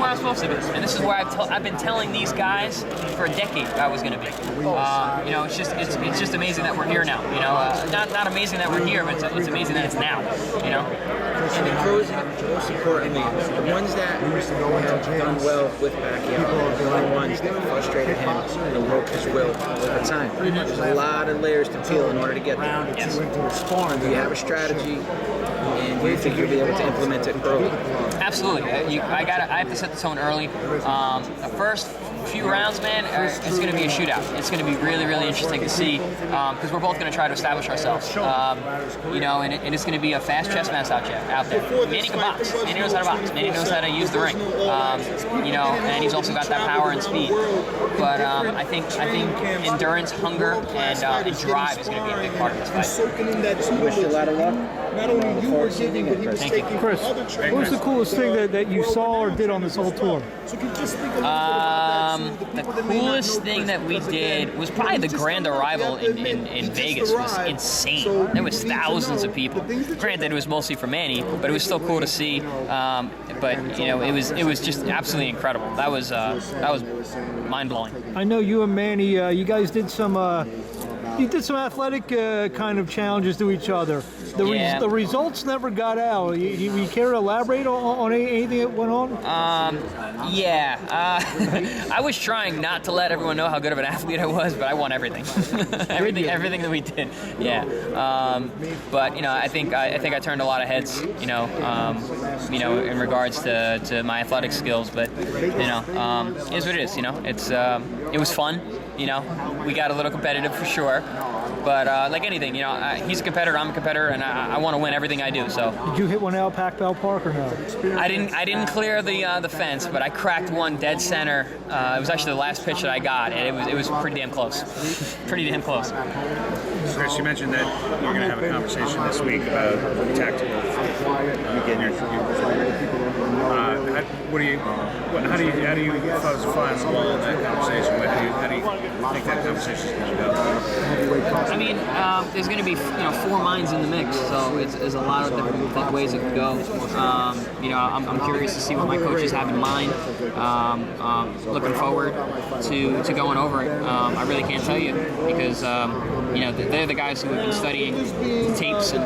where I'm supposed to be, and this is where I've been telling these guys for a decade I was going to be. You know, it's just amazing that we're here now. You know, not amazing that we're here, but it's amazing that it's now. You know. And in closing, most importantly, the ones that have done well with Pacquiao are the only ones that frustrated him and broke his will over time. There's a lot of layers to peel in order to get there. Yes. Do you have a strategy, and do you think you'll be able to implement it early? Absolutely. I have to set the tone early. The first few rounds, man, it's going to be a shootout. It's going to be really, really interesting to see because we're both going to try to establish ourselves. You know, and it's going to be a fast chess match out there. Manny can box. Manny knows how to box. Manny knows how to use the ring. You know, and he's also got that power and speed. But I think endurance, hunger, and drive is going to be a big part of this fight. Wish you a lot of luck. Not only you were getting, but he was taking Chris, what was the coolest thing that you saw or did on this whole tour? So can you just speak a little bit the coolest thing that we did was probably the grand arrival in Vegas. It was insane. There was thousands of people. Granted, it was mostly for Manny, but it was still cool to see. But you know, it was just absolutely incredible. That was mind blowing. I know you and Manny, you guys did some. You did some athletic kind of challenges to each other. The results never got out. You care to elaborate on anything that went on? I was trying not to let everyone know how good of an athlete I was, but I won everything. everything that we did. Yeah. But you know, I think I turned a lot of heads. You know, in regards to my athletic skills. But you know, it is what it is. You know, it was fun. You know, we got a little competitive for sure, but like anything, you know, he's a competitor, I'm a competitor, and I want to win everything I do. So. Did you hit one out Pac Bell Park or no? I didn't clear the fence, but I cracked one dead center. It was actually the last pitch that I got, and it was pretty damn close. Pretty damn close. Chris, you mentioned that you're going to have a conversation this week about tactical. How do you find the wall in that conversation? How do you think that conversation is going to go? I mean, there's going to be 4 minds in the mix, so there's a lot of different ways it could go. You know, I'm curious to see what my coaches have in mind. Looking forward to going over it. I really can't tell you because you know, they're the guys who have been studying tapes and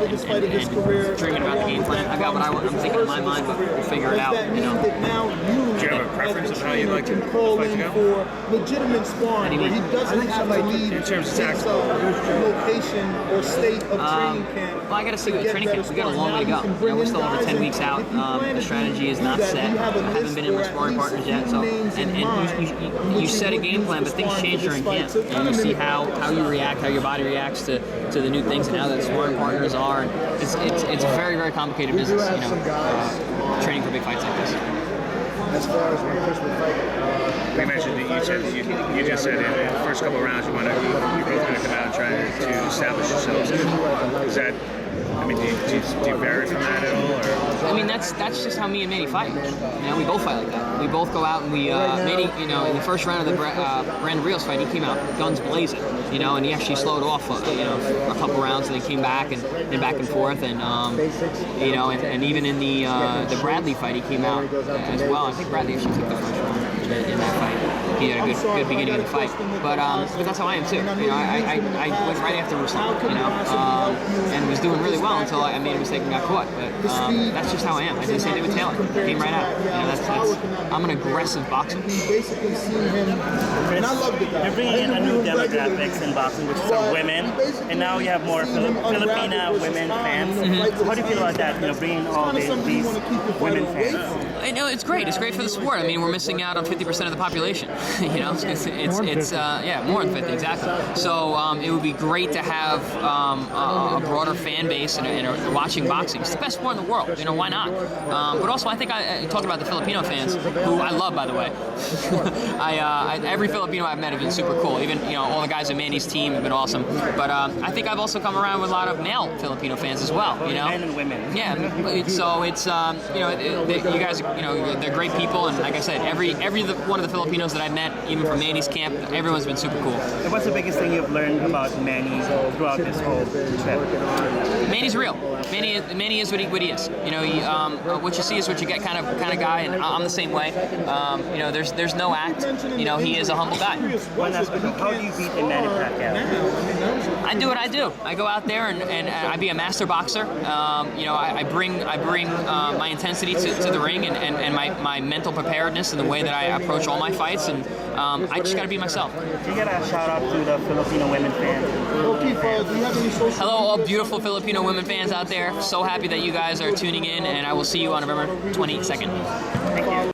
dreaming about the game plan. I got what I'm thinking in my mind, but we'll figure it out. You know. Do you have a preference of how you'd like to fight to go? For legitimate sparring, where he doesn't have to leave in terms of tactical location or state of training camp. Well, I got to see with training camp. We got a long way to go. You know, we're still over 10 weeks out. The strategy is not set. I haven't been in with sparring partners yet. So, and you set a game plan, but things change during camp, and you see how you react, how your body reacts to the new things, and how the sparring partners are. And it's a very, very complicated business. You know, training for big fights like this. As far as when Chris would fight, you mentioned that you just said in the first couple of rounds you're both going to come out and try to establish yourselves. Is that? I mean, do you vary from that at all? Or? I mean, that's just how me and Manny fight. You know, we both fight like that. We both go out and we Manny, you know, in the first round of the Brandon Rios fight, he came out guns blazing, you know, and he actually slowed off, you know, for a couple rounds, and then came back and back and forth, and you know, and even in the Bradley fight, he came out as well. I think Bradley actually took the first round in that fight. He had a good beginning of the fight, but that's how I am too. You know, I went right after Ruslan, you know, and was doing really well until I made a mistake and got caught. But that's just how I am. I did the same thing with Taylor. Came right out. You know, that's I'm an aggressive boxer. Basically seeing him, and I love the guy. You're bringing in a new demographics in boxing, which is some women, and now you have more Filipina women fans. Mm-hmm. How do you feel about that? You know, bringing all these women fans. I know it's great. It's great for the sport. I mean, we're missing out on 50% of the population. You know, it's yeah, more than 50 exactly. So it would be great to have a broader fan base and watching boxing. It's the best sport in the world. You know, why not? But also, I think I talked about the Filipino fans, who I love, by the way. Every Filipino I've met have been super cool. Even, you know, all the guys on Manny's team have been awesome. But I think I've also come around with a lot of male Filipino fans as well. You know, men and women. Yeah. So it's you know, you guys, you know, they're great people, and like I said, every one of the Filipinos that I met, even from Manny's camp. Everyone's been super cool. And what's the biggest thing you've learned about Manny throughout this whole trip? Manny's real. Manny is what he is. You know, what you see is what you get kind of guy, and I'm the same way. You know, there's no act. You know, he is a humble guy. One last question: how do you beat a Manny Pacquiao? I do what I do. I go out there and I be a master boxer. You know, I bring my intensity to the ring and my mental preparedness and the way that I approach all my fights, and I just got to be myself. You get a shout out to the Filipino women fans. Hello, all beautiful Filipino women fans out there. So happy that you guys are tuning in, and I will see you on November 22nd. Thank you.